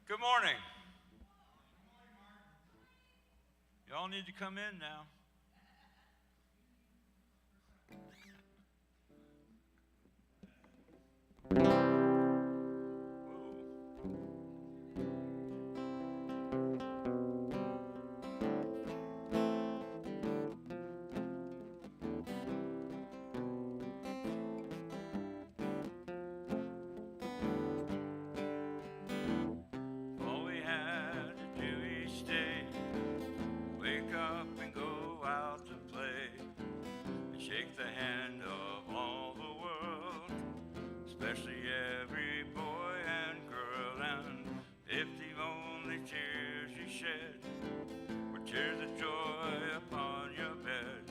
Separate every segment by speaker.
Speaker 1: Good morning. Y'all need to come in now. All we had to do each day, wake up and go out to play, and shake the hand of all the world, especially every boy and girl. And if the only tears you shed were tears of joy upon your bed,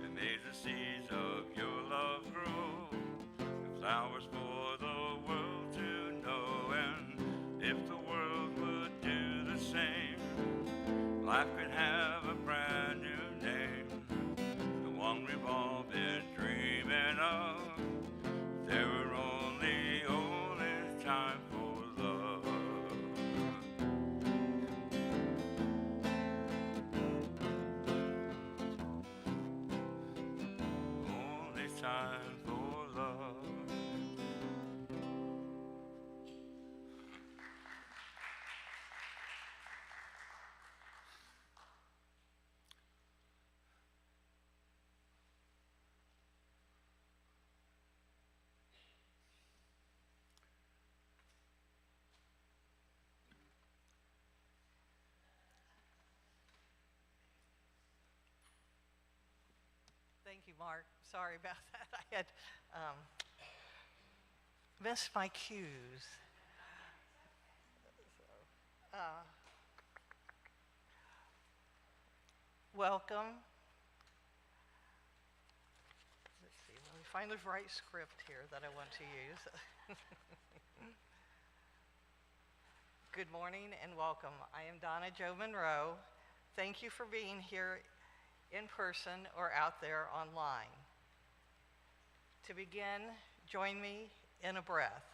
Speaker 1: and made the seeds of your love grow, and flowers for the world to know. And if the world would do the same, life could have a brand new name, the one we've all been dreaming of. There were only time for love. Only time for love.
Speaker 2: Thank you, Mark. Sorry about that. I had missed my cues. Welcome. Let's see, let me find the right script here that I want to use. Good morning and welcome. I am Donna Jo Monroe. Thank you for being here in person or out there online. To begin, join me in a breath.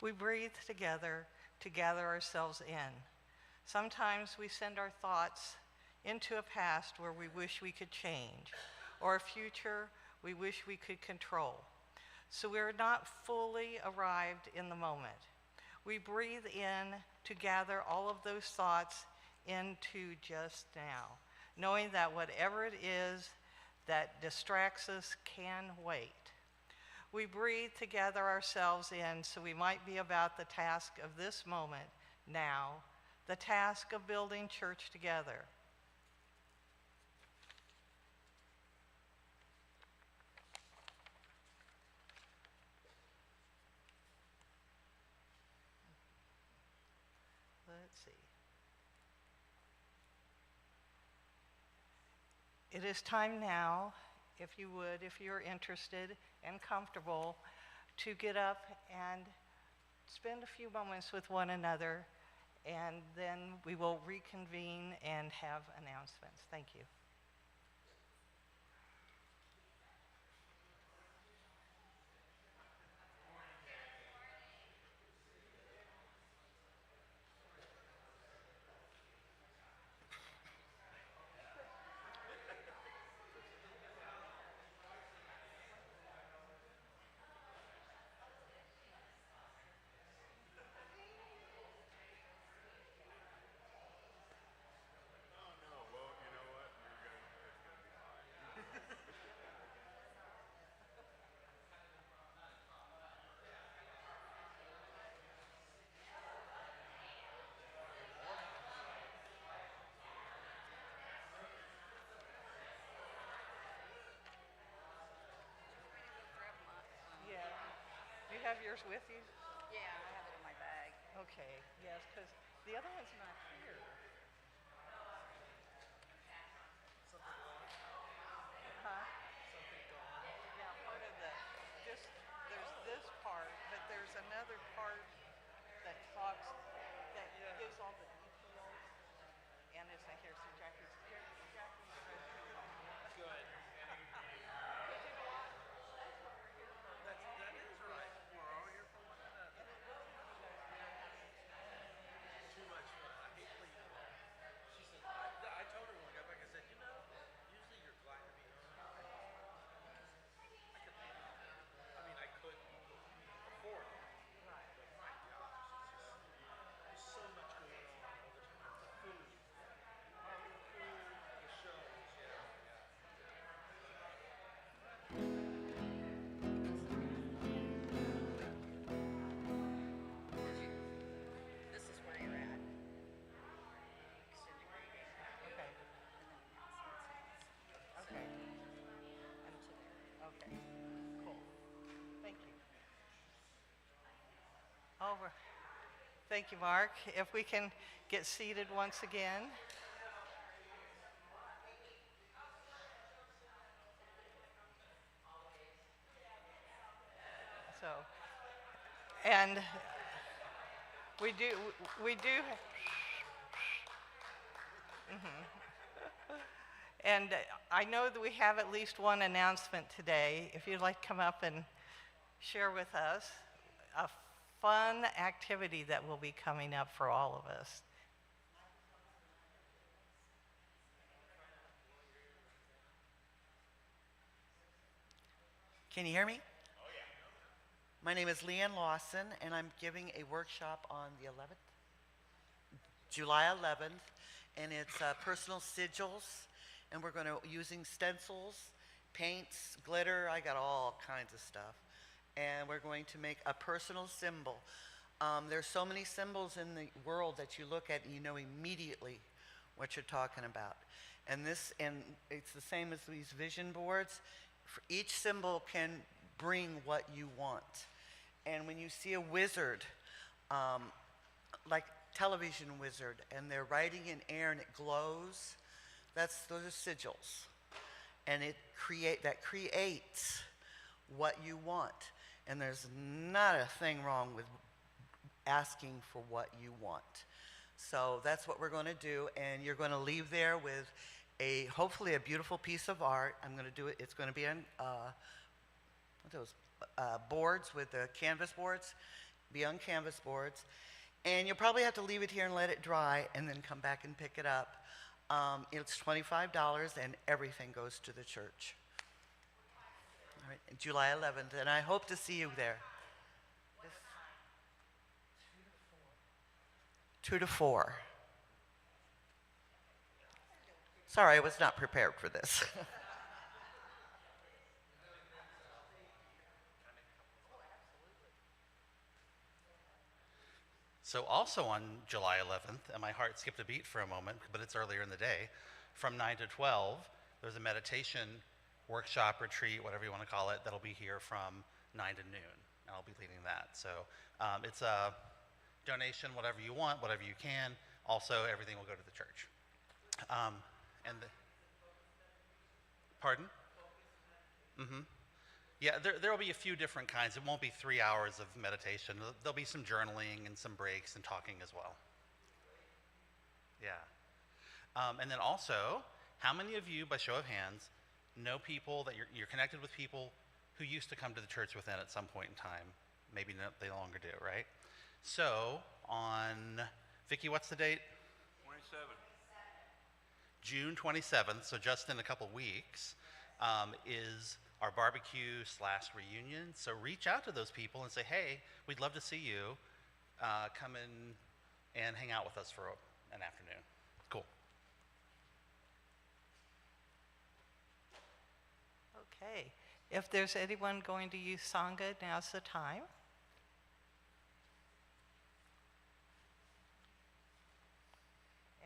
Speaker 2: We breathe together to gather ourselves in. Sometimes we send our thoughts into a past where we wish we could change, or a future we wish we could control. So we're not fully arrived in the moment. We breathe in to gather all of those thoughts into just now, knowing that whatever it is that distracts us can wait. We breathe to gather ourselves in so we might be about the task of this moment now, the task of building church together. Let's see. It is time now, if you would, if you're interested and comfortable, to get up and spend a few moments with one another, and then we will reconvene and have announcements. Thank you.
Speaker 3: Oh no, well, you know what?
Speaker 2: have yours with you?
Speaker 3: Yeah, I have it in my bag.
Speaker 2: Okay, yes, because the other one's not here. Huh? Yeah, part of this, there's this part, but there's another part that talks, that gives all the details. And it's a here, so Jackie's here. Jackie's right here.
Speaker 4: Good. That is right. We're all here for one another. Too much fun. I hate leaving. She said, I told her when I got back, I said, usually you're glad to be home. I mean, I couldn't afford it.
Speaker 2: Right.
Speaker 4: But my gosh, there's so much going on all the time. The food, the shows,
Speaker 3: This is where you're at. Extended reading.
Speaker 2: Okay,
Speaker 3: And then
Speaker 2: okay,
Speaker 3: I'm to there.
Speaker 2: okay, cool. Thank you. Over. Thank you, Mark. If we can get seated once again. So, and we do, and I know that we have at least one announcement today. If you'd like to come up and share with us a fun activity that will be coming up for all of us.
Speaker 5: Can you hear me? Oh, yeah. My name is Leanne Lawson, and I'm giving a workshop on the 11th, July 11th, and it's personal sigils, and we're going to using stencils, paints, glitter. I got all kinds of stuff, and we're going to make a personal symbol. There's so many symbols in the world that you look at and you know immediately what you're talking about. And it's the same as these vision boards. Each symbol can bring what you want. And when you see a wizard, like television wizard, and they're writing in air and it glows, those are sigils. And that creates what you want. And there's not a thing wrong with asking for what you want. So that's what we're going to do, and you're going to leave there with hopefully a beautiful piece of art. I'm going to do it. It's going to be on those boards with the canvas boards. Be on canvas boards, and you'll probably have to leave it here and let it dry, and then come back and pick it up. It's $25, and everything goes to the church. All right, July 11th, and I hope to see you there. 2 to 4. Sorry, I was not prepared for this.
Speaker 6: So also on July 11th, and my heart skipped a beat for a moment, but it's earlier in the day, from 9 to 12, there's a meditation workshop, retreat, whatever you want to call it, that'll be here from 9 to noon, and I'll be leading that. So it's a donation, whatever you want, whatever you can. Also, everything will go to the church. Pardon? Mm-hmm. Yeah, there will be a few different kinds. It won't be 3 hours of meditation. There'll be some journaling and some breaks and talking as well. Yeah. And then also, how many of you, by show of hands, know people that you're connected with people who used to come to the church within at some point in time? Maybe they no longer do, right? So on, Vicki, what's the date?
Speaker 1: 27.
Speaker 6: June 27th, so just in a couple weeks, is our barbecue/reunion. So reach out to those people and say, hey, we'd love to see you. Come in and hang out with us for an afternoon. Cool.
Speaker 2: Okay. If there's anyone going to use Sangha, now's the time.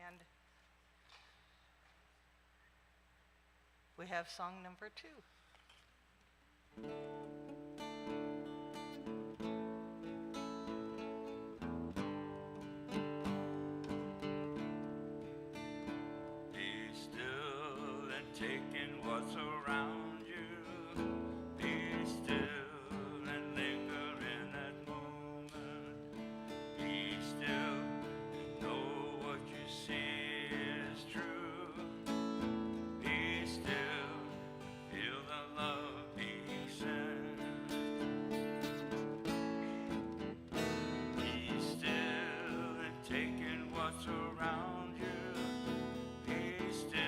Speaker 2: And we have song number 2.
Speaker 1: taking what's around you. Be still and linger in that moment. Be still and know what you see is true. Be still, feel the love being sent. Be still and taking what's around you. Be still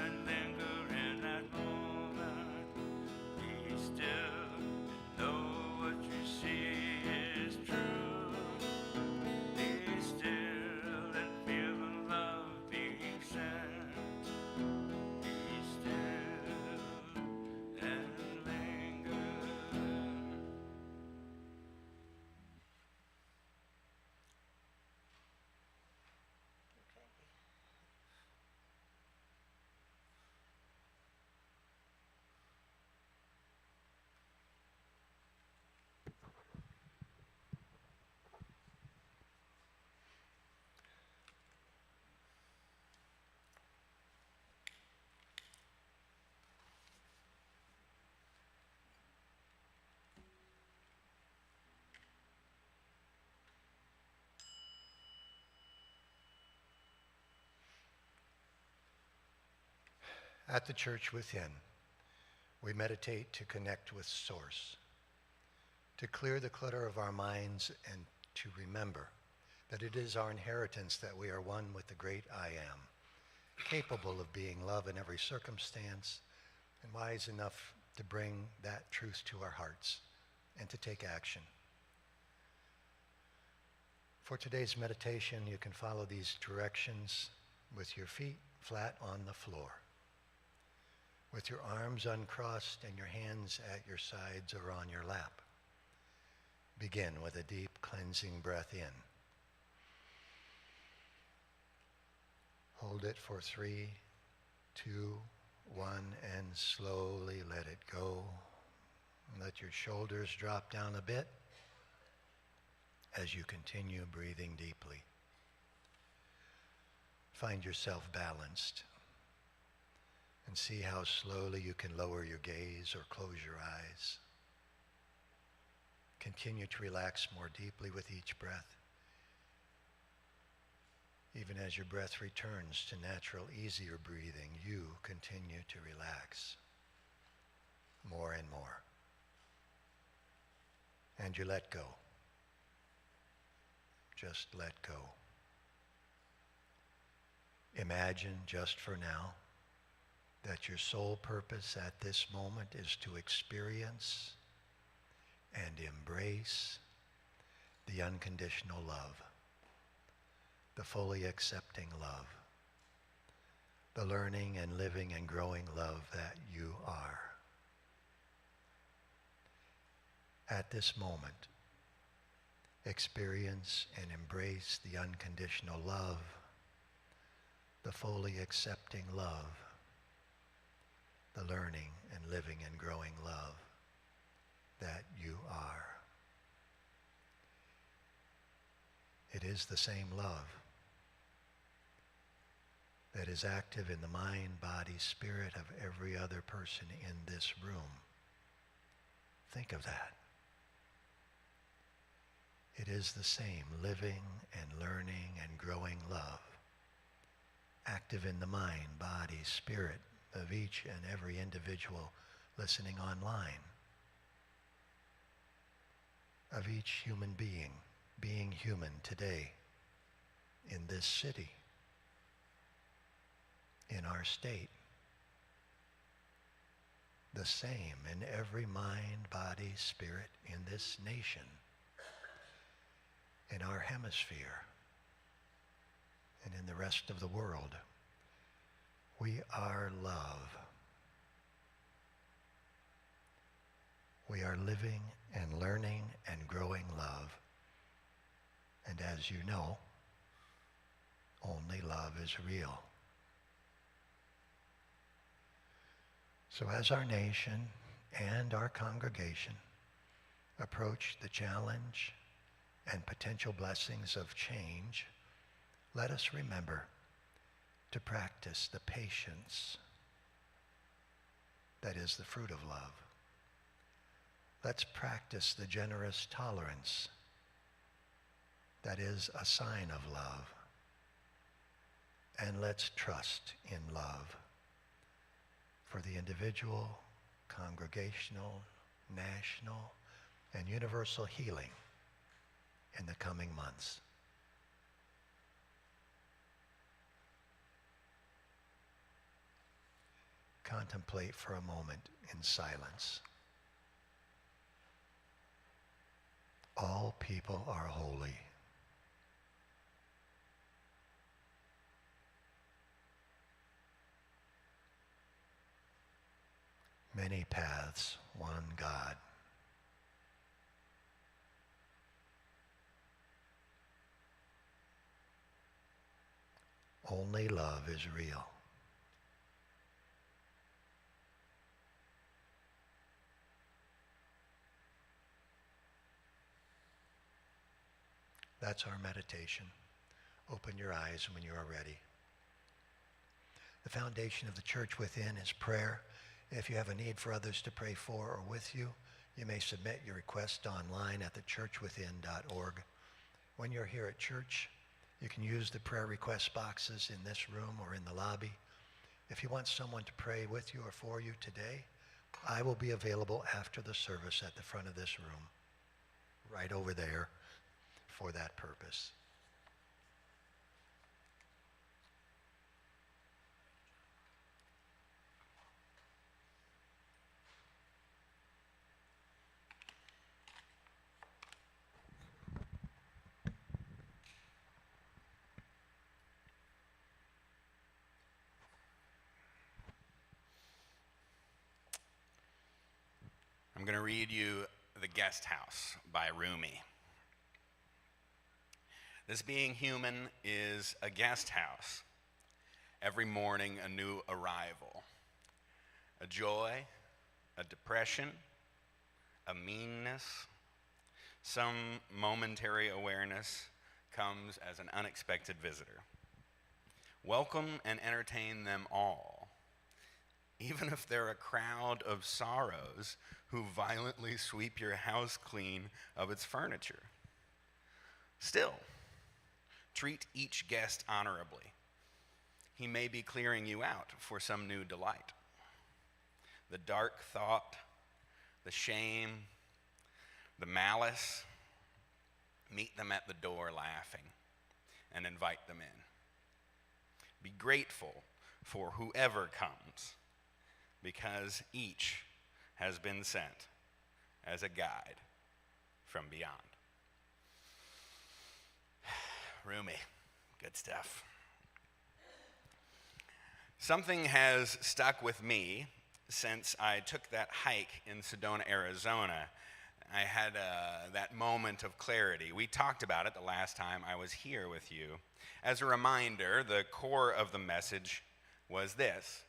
Speaker 1: and linger in that moment. Be still and know what you see is true. Be still and feel the love being sent. Be still and linger.
Speaker 7: At the church within, we meditate to connect with Source, to clear the clutter of our minds and to remember that it is our inheritance that we are one with the great I Am, capable of being love in every circumstance and wise enough to bring that truth to our hearts and to take action. For today's meditation, you can follow these directions with your feet flat on the floor, with your arms uncrossed and your hands at your sides or on your lap. Begin with a deep cleansing breath in. Hold it for 3, 2, 1, and slowly let it go. Let your shoulders drop down a bit as you continue breathing deeply. Find yourself balanced and see how slowly you can lower your gaze or close your eyes. Continue to relax more deeply with each breath. Even as your breath returns to natural, easier breathing, you continue to relax more and more. And you let go. Just let go. Imagine, just for now, that your sole purpose at this moment is to experience and embrace the unconditional love, the fully accepting love, the learning and living and growing love that you are. At this moment, experience and embrace the unconditional love, the fully accepting love, the learning and living and growing love that you are. It is the same love that is active in the mind, body, spirit of every other person in this room. Think of that. It is the same living and learning and growing love, active in the mind, body, spirit of each and every individual listening online, of each human being human today, in this city, in our state. The same in every mind, body, spirit in this nation, in our hemisphere, and in the rest of the world. We are love. We are living and learning and growing love. And as you know, only love is real. So as our nation and our congregation approach the challenge and potential blessings of change, let us remember to practice the patience that is the fruit of love. Let's practice the generous tolerance that is a sign of love. And let's trust in love for the individual, congregational, national, and universal healing in the coming months. Contemplate for a moment in silence. All people are holy. Many paths, one God. Only love is real. That's our meditation. Open your eyes when you are ready. The foundation of the church within is prayer. If you have a need for others to pray for or with you, you may submit your request online at thechurchwithin.org. When you're here at church, you can use the prayer request boxes in this room or in the lobby. If you want someone to pray with you or for you today, I will be available after the service at the front of this room, right over there, for that purpose.
Speaker 8: I'm going to read you The Guest House by Rumi. This being human is a guest house. Every morning a new arrival. A joy, a depression, a meanness, some momentary awareness comes as an unexpected visitor. Welcome and entertain them all, even if they're a crowd of sorrows who violently sweep your house clean of its furniture. Still, treat each guest honorably. He may be clearing you out for some new delight. The dark thought, the shame, the malice, meet them at the door laughing and invite them in. Be grateful for whoever comes, because each has been sent as a guide from beyond. Rumi, good stuff. Something has stuck with me since I took that hike in Sedona, Arizona. I had that moment of clarity. We talked about it the last time I was here with you. As a reminder, the core of the message was this: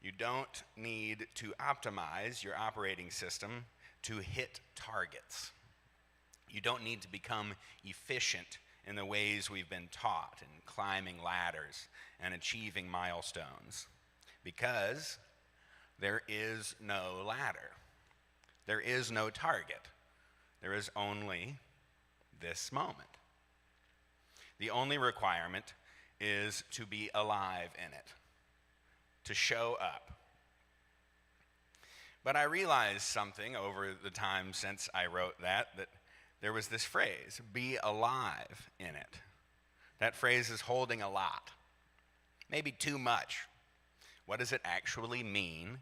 Speaker 8: you don't need to optimize your operating system to hit targets. You don't need to become efficient in the ways we've been taught in climbing ladders and achieving milestones, because there is no ladder. There is no target. There is only this moment. The only requirement is to be alive in it, to show up. But I realized something over the time since I wrote that there was this phrase, be alive in it. That phrase is holding a lot, maybe too much. What does it actually mean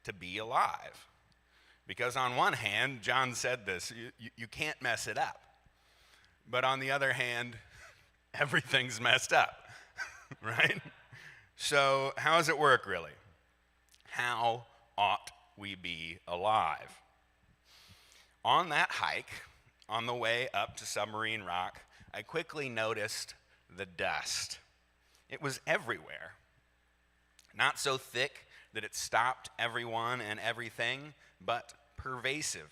Speaker 8: to be alive? Because on one hand, John said this, you can't mess it up. But on the other hand, everything's messed up, right? So how does it work, really? How ought we be alive? On that hike, on the way up to Submarine Rock, I quickly noticed the dust. It was everywhere. Not so thick that it stopped everyone and everything, but pervasive.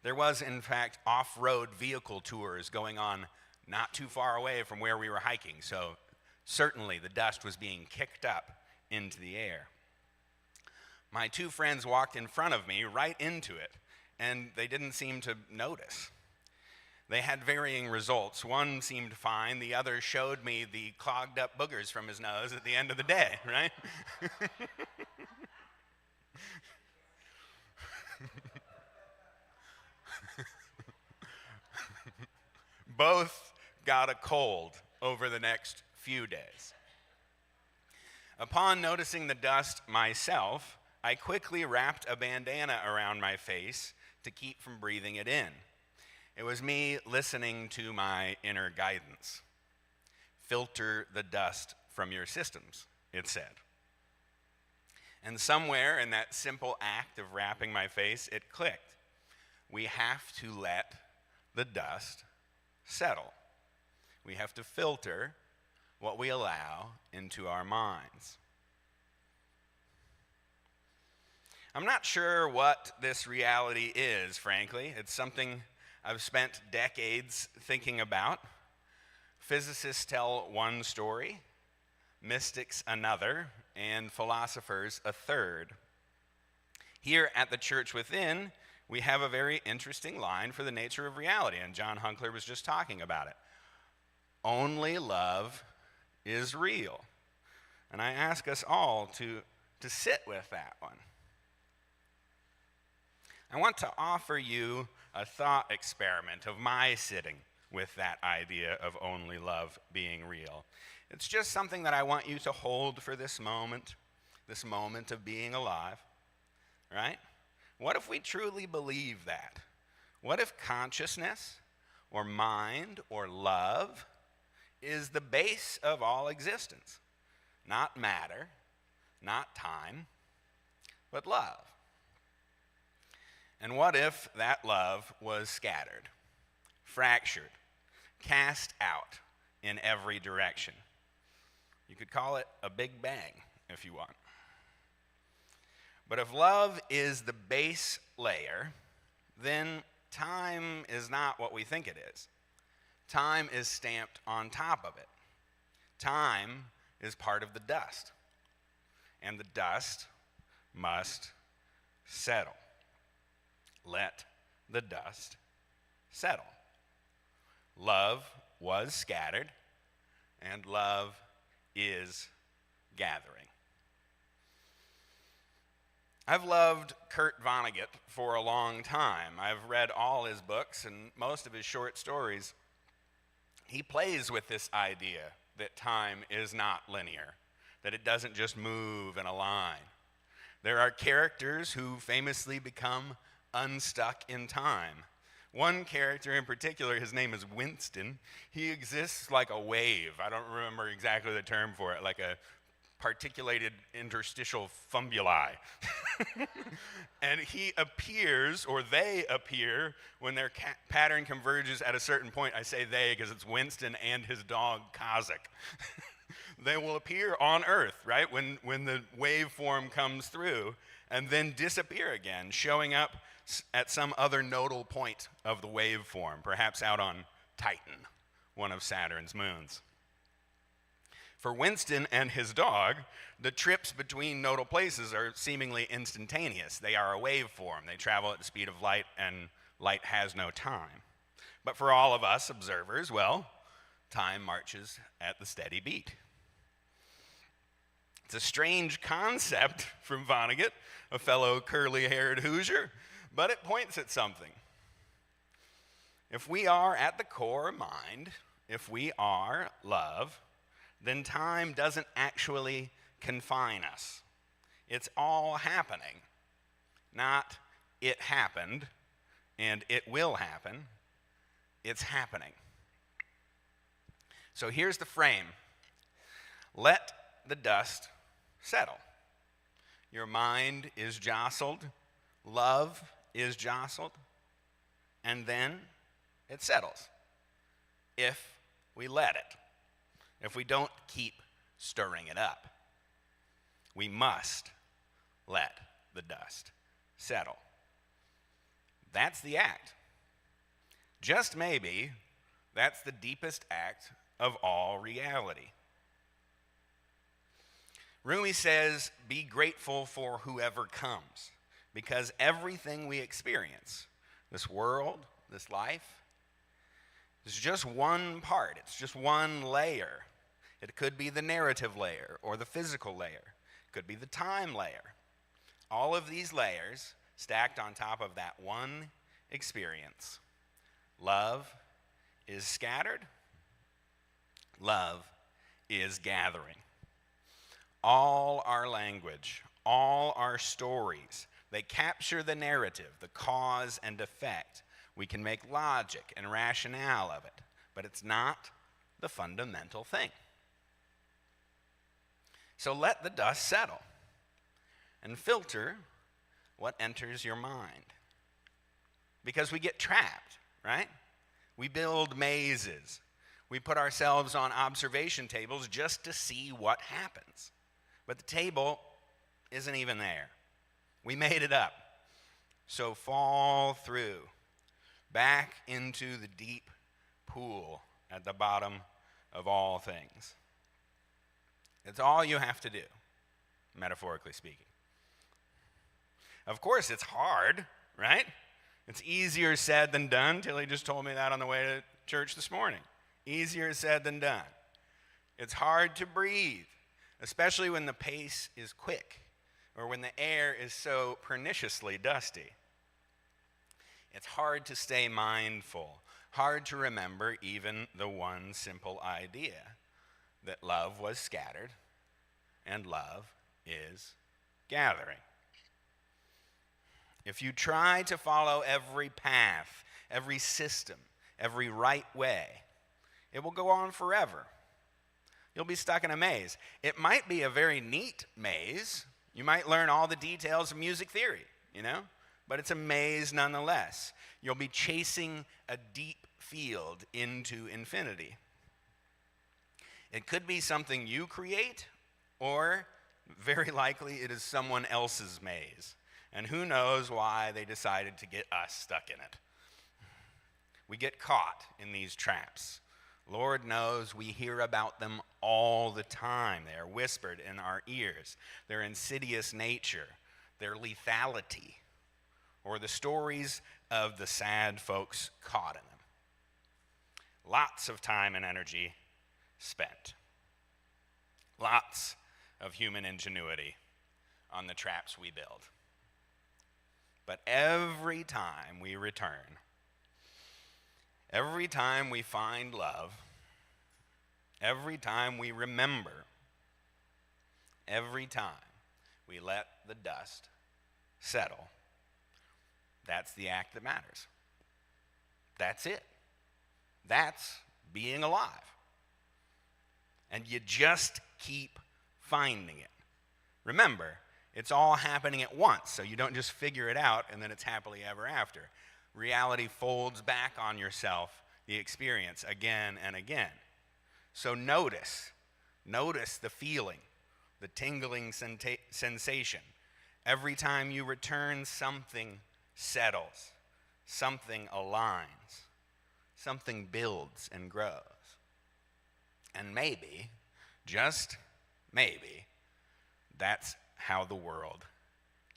Speaker 8: There was, in fact, off-road vehicle tours going on not too far away from where we were hiking, so certainly the dust was being kicked up into the air. My two friends walked in front of me right into it, and they didn't seem to notice. They had varying results. One seemed fine. The other showed me the clogged up boogers from his nose at the end of the day, right? Both got a cold over the next few days. Upon noticing the dust myself, I quickly wrapped a bandana around my face to keep from breathing it in. It was me listening to my inner guidance. Filter the dust from your systems, it said. And somewhere in that simple act of wrapping my face, it clicked. We have to let the dust settle. We have to filter what we allow into our minds. I'm not sure what this reality is, frankly. It's something I've spent decades thinking about. Physicists tell one story, mystics another, and philosophers a third. Here at the Church Within, we have a very interesting line for the nature of reality, and John Hunkler was just talking about it. Only love is real. And I ask us all to sit with that one. I want to offer you a thought experiment of my sitting with that idea of only love being real. It's just something that I want you to hold for this moment of being alive, right? What if we truly believe that? What if consciousness or mind or love is the base of all existence? Not matter, not time, but love. And what if that love was scattered, fractured, cast out in every direction? You could call it a big bang if you want. But if love is the base layer, then time is not what we think it is. Time is stamped on top of it. Time is part of the dust. And the dust must settle. Let the dust settle. Love was scattered, and love is gathering. I've loved Kurt Vonnegut for a long time. I've read all his books and most of his short stories. He plays with this idea that time is not linear, that it doesn't just move in a line. There are characters who famously become unstuck in time. One character in particular, his name is Winston. He exists like a wave. I don't remember exactly the term for it, like a particulated interstitial fumbuli. And he appears, or they appear, when their pattern converges at a certain point. I say they because it's Winston and his dog, Kazakh. They will appear on Earth, right, when the waveform comes through, and then disappear again, showing up at some other nodal point of the waveform, perhaps out on Titan, one of Saturn's moons. For Winston and his dog, the trips between nodal places are seemingly instantaneous. They are a waveform. They travel at the speed of light, and light has no time. But for all of us observers, well, time marches at the steady beat. It's a strange concept from Vonnegut, a fellow curly-haired Hoosier, but it points at something. If we are at the core mind, if we are love, then time doesn't actually confine us. It's all happening, not it happened and it will happen. It's happening. So here's the frame. Let the dust settle. Your mind is jostled, love is jostled, and then it settles if we let it. If we don't keep stirring it up. We must let the dust settle. That's the act. Just maybe, that's the deepest act of all reality. Rumi says, be grateful for whoever comes, because everything we experience, this world, this life, is just one part. It's just one layer. It could be the narrative layer or the physical layer. It could be the time layer. All of these layers stacked on top of that one experience. Love is scattered. Love is gathering. All our language, all our stories, they capture the narrative, the cause and effect. We can make logic and rationale of it, but it's not the fundamental thing. So let the dust settle and filter what enters your mind. Because we get trapped, right? We build mazes. We put ourselves on observation tables just to see what happens. But the table isn't even there. We made it up. So fall through, back into the deep pool at the bottom of all things. It's all you have to do, metaphorically speaking. Of course, it's hard, right? It's easier said than done. Tilly just told me that on the way to church this morning. Easier said than done. It's hard to breathe, especially when the pace is quick or when the air is so perniciously dusty. It's hard to stay mindful, hard to remember even the one simple idea that love was scattered and love is gathering. If you try to follow every path, every system, every right way, it will go on forever. You'll be stuck in a maze. It might be a very neat maze. You might learn all the details of music theory, but it's a maze nonetheless. You'll be chasing a deep field into infinity. It could be something you create, or very likely it is someone else's maze. And who knows why they decided to get us stuck in it. We get caught in these traps. Lord knows we hear about them all the time. They are whispered in our ears. Their insidious nature, their lethality, or the stories of the sad folks caught in them. Lots of time and energy spent. Lots of human ingenuity on the traps we build. But every time we return, every time we find love, every time we remember, every time we let the dust settle, that's the act that matters. That's it. That's being alive. And you just keep finding it. Remember, it's all happening at once, so you don't just figure it out and then it's happily ever after. Reality folds back on yourself, the experience, again and again. So notice the feeling, the tingling sensation. Every time you return, something settles, something aligns, something builds and grows. And maybe, just maybe, that's how the world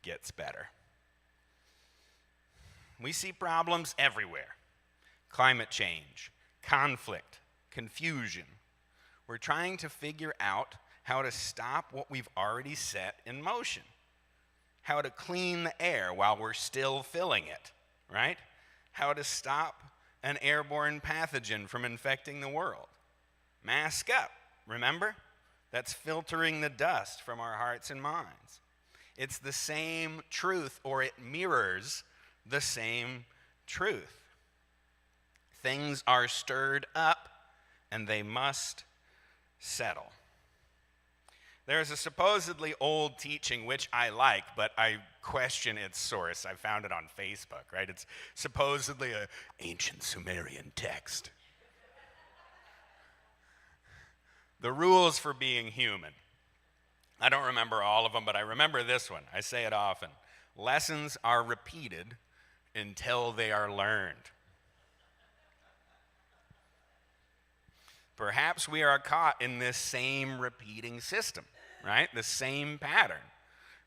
Speaker 8: gets better. We see problems everywhere. Climate change, conflict, confusion. We're trying to figure out how to stop what we've already set in motion. How to clean the air while we're still filling it, right? How to stop an airborne pathogen from infecting the world. Mask up, remember? That's filtering the dust from our hearts and minds. It's the same truth, or it mirrors the same truth. Things are stirred up, and they must settle. There's a supposedly old teaching which I like, but I question its source. I found it on Facebook, right? It's supposedly an ancient Sumerian text. The rules for being human. I don't remember all of them, but I remember this one. I say it often. Lessons are repeated until they are learned. Perhaps we are caught in this same repeating system, right? The same pattern.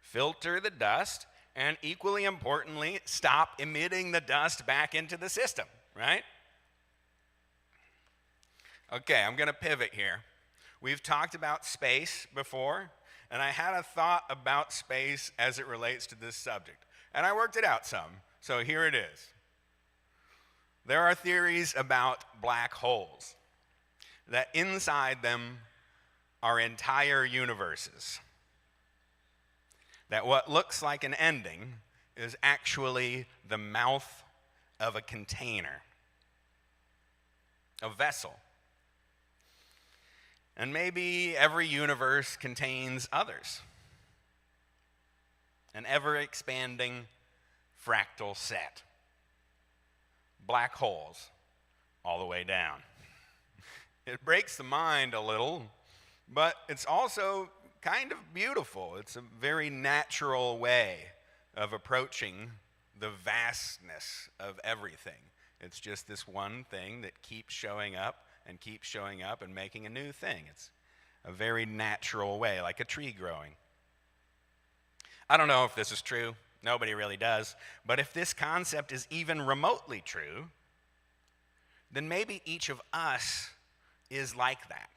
Speaker 8: Filter the dust, and equally importantly, stop emitting the dust back into the system, right? Okay, I'm going to pivot here. We've talked about space before, and I had a thought about space as it relates to this subject. And I worked it out some, so here it is. There are theories about black holes, that inside them are entire universes. That what looks like an ending is actually the mouth of a container, a vessel. And maybe every universe contains others. An ever-expanding fractal set. Black holes all the way down. It breaks the mind a little, but it's also kind of beautiful. It's a very natural way of approaching the vastness of everything. It's just this one thing that keeps showing up and keeps showing up and making a new thing. It's a very natural way, like a tree growing. I don't know if this is true. Nobody really does. But if this concept is even remotely true, then maybe each of us is like that.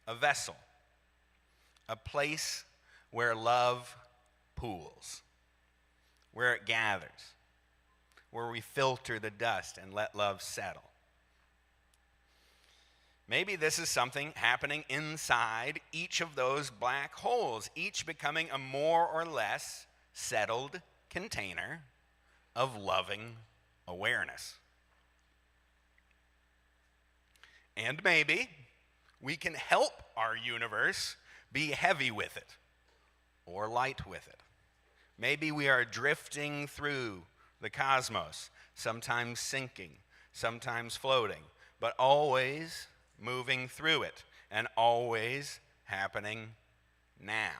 Speaker 8: A vessel. A place where love pools. Where it gathers. Where we filter the dust and let love settle. Maybe this is something happening inside each of those black holes, each becoming a more or less settled container of loving awareness. And maybe we can help our universe be heavy with it or light with it. Maybe we are drifting through the cosmos, sometimes sinking, sometimes floating, but always moving through it and always happening now.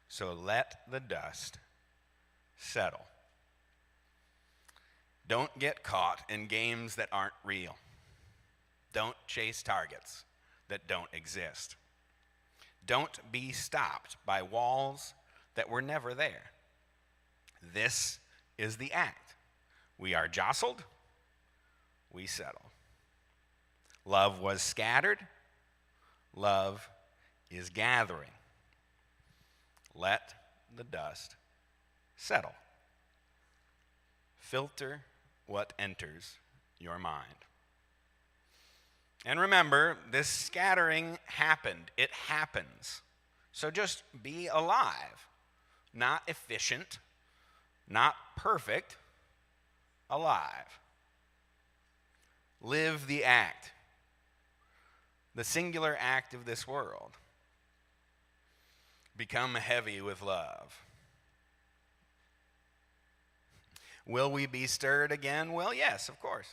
Speaker 8: So let the dust settle. Don't get caught in games that aren't real. Don't chase targets that don't exist. Don't be stopped by walls that were never there. This is the act. We are jostled, we settle. Love was scattered, love is gathering. Let the dust settle. Filter what enters your mind. And remember, this scattering happened. It happens. So just be alive. Not efficient, not perfect, alive. Live the act. The singular act of this world. Become heavy with love. Will we be stirred again? Well, yes, of course.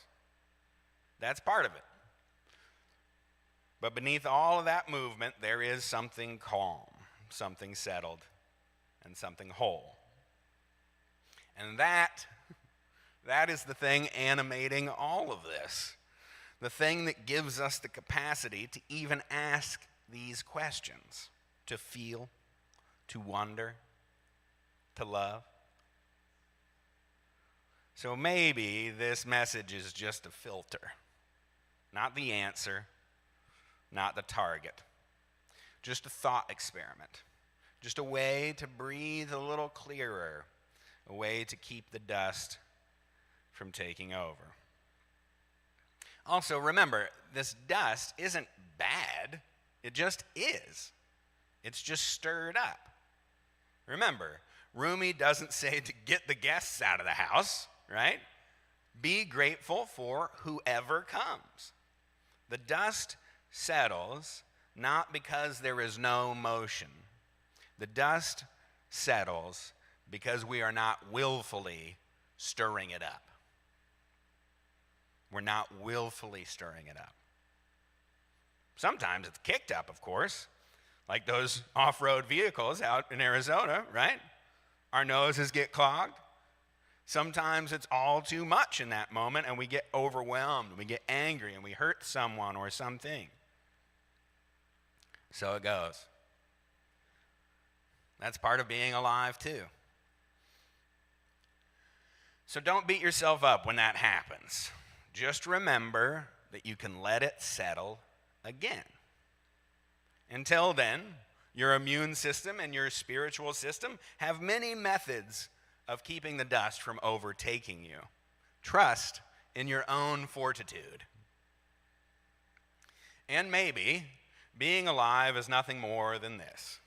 Speaker 8: That's part of it. But beneath all of that movement, there is something calm, something settled, and something whole. And that is the thing animating all of this. The thing that gives us the capacity to even ask these questions, to feel, to wonder, to love. So maybe this message is just a filter, not the answer, not the target, just a thought experiment, just a way to breathe a little clearer, a way to keep the dust from taking over. Also, remember, this dust isn't bad, it just is. It's just stirred up. Remember, Rumi doesn't say to get the guests out of the house, right? Be grateful for whoever comes. The dust settles not because there is no motion. The dust settles because we are not willfully stirring it up. We're not willfully stirring it up. Sometimes it's kicked up, of course, like those off-road vehicles out in Arizona, right? Our noses get clogged. Sometimes it's all too much in that moment and we get overwhelmed, we get angry and we hurt someone or something. So it goes. That's part of being alive, too. So don't beat yourself up when that happens. Just remember that you can let it settle again. Until then, your immune system and your spiritual system have many methods of keeping the dust from overtaking you. Trust in your own fortitude. And maybe being alive is nothing more than this: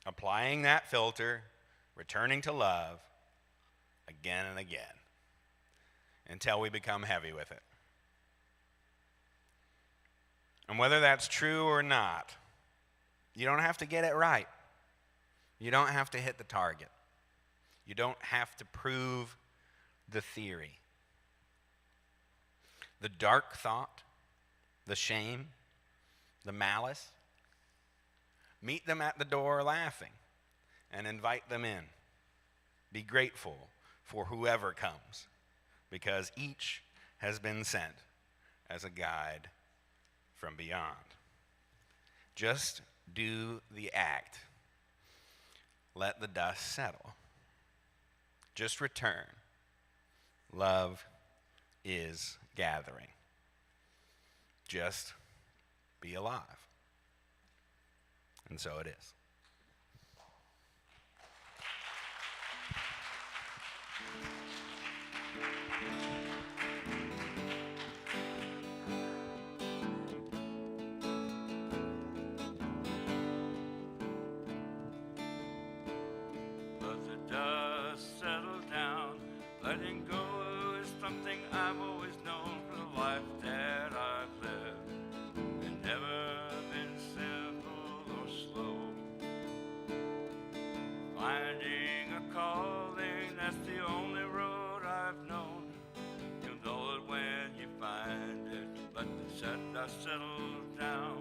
Speaker 8: applying that filter, returning to love again and again until we become heavy with it. And whether that's true or not, you don't have to get it right. You don't have to hit the target. You don't have to prove the theory. The dark thought, the shame, the malice, meet them at the door laughing and invite them in. Be grateful for whoever comes, because each has been sent as a guide from beyond. Just do the act. Let the dust settle. Just return. Love is gathering. Just be alive. And so it is.
Speaker 1: Let the dust settle down. Letting go is something I've always known for the life that I've lived. It's never been simple or slow. Finding a calling, that's the only road I've known. You'll know it when you find it. Let the dust settle down.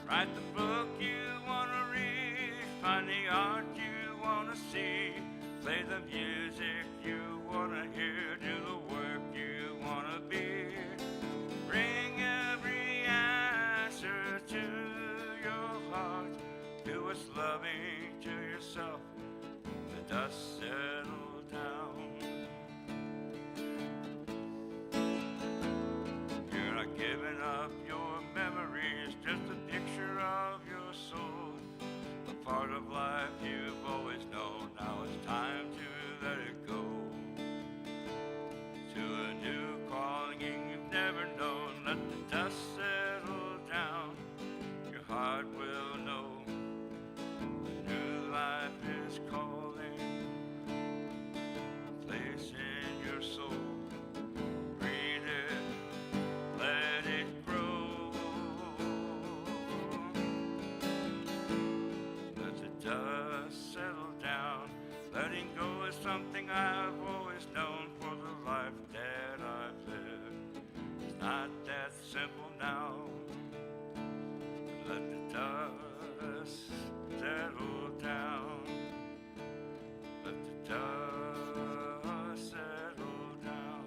Speaker 1: Write the book you want to read. Find the art you want to see. Play the music you want to hear. Do the work you want to be. Bring every answer to your heart. Do what's loving to yourself. The dust settle down. You're not giving up your memories, just a picture of your soul. A part of life you've always known. Now it's time to let it go. To a new calling you've never known. Let the dust settle down. Your heart will know. A new life is calling. A place in your soul. Breathe it. Let it grow. Let the dust settle down. Letting go is something I've always known for the life that I've lived. It's not that simple now. Let the dust settle down. Let the dust settle down.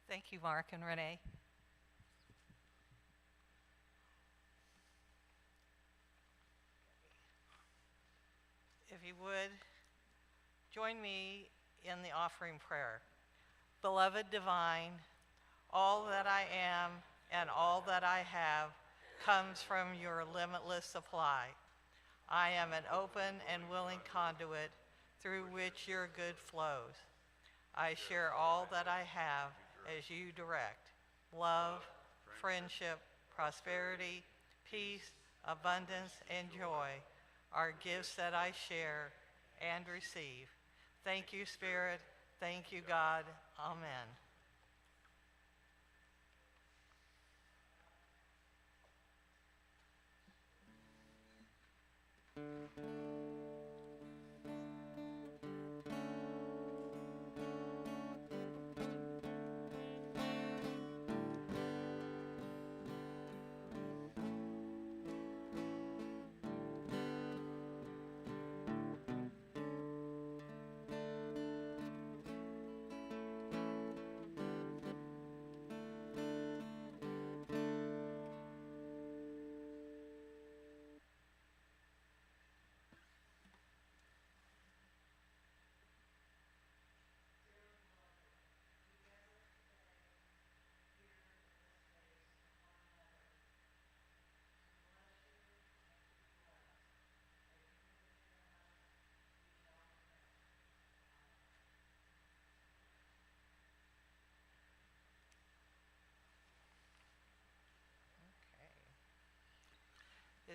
Speaker 2: Thank you, Mark and Renee. If you would, join me in the offering prayer. Beloved divine, all that I am and all that I have comes from your limitless supply. I am an open and willing conduit through which your good flows. I share all that I have as you direct. Love, friendship, prosperity, peace, abundance, and joy are gifts that I share and receive. Thank you, Spirit. Thank you, God. Amen.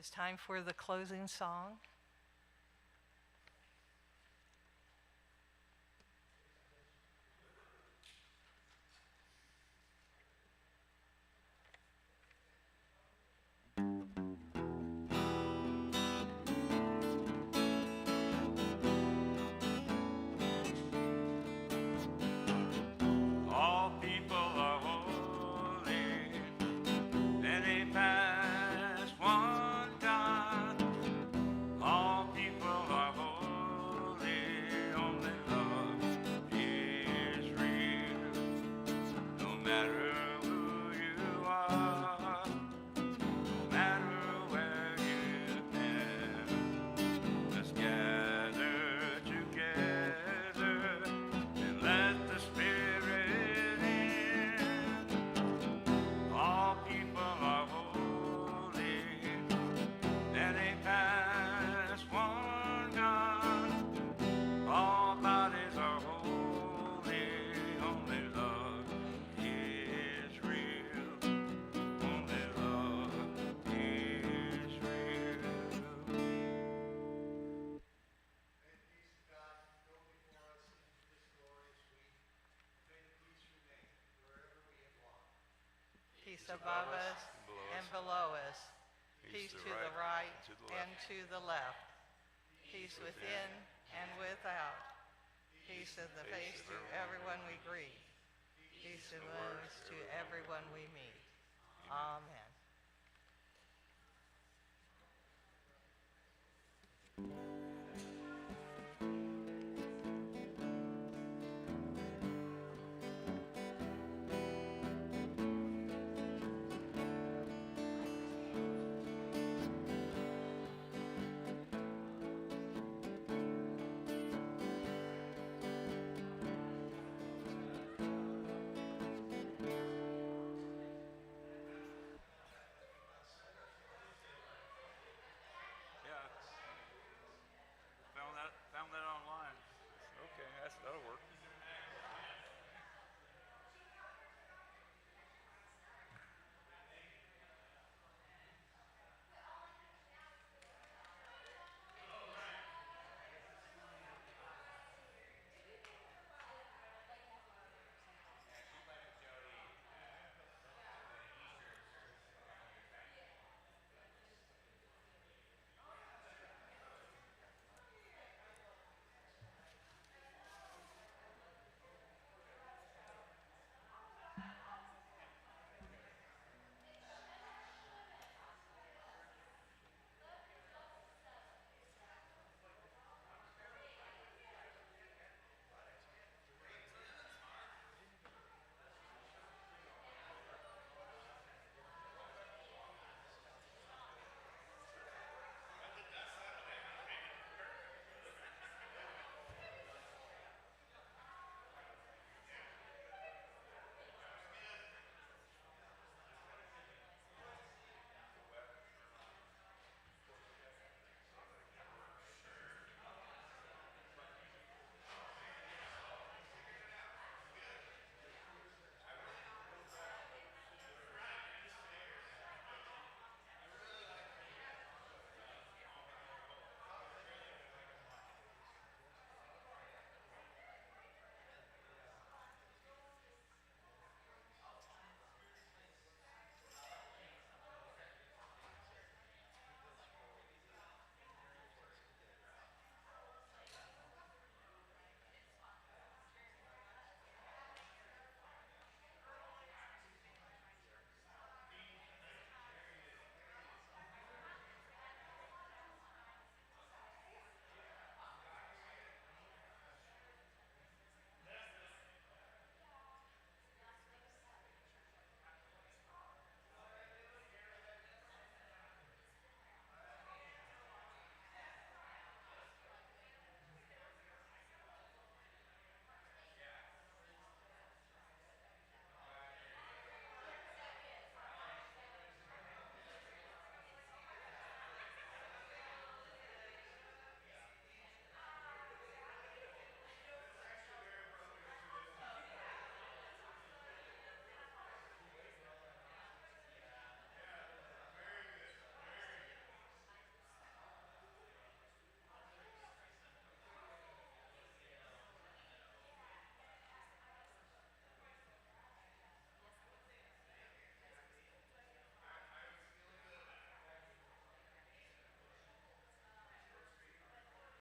Speaker 2: It's time for the closing song.
Speaker 1: All people are holy, and they pass one God. All people are holy, only love is real. No matter who you are, no matter where you've been, let's gather together and let the Spirit in. All people are holy, and they pass one God. All bodies are holy, only love is real. Only love is real.
Speaker 2: Peace above us and below us. Peace to the right and to the left. Peace within and without. Peace in the face to everyone we greet. Peace in the wounds to everyone we meet. Amen.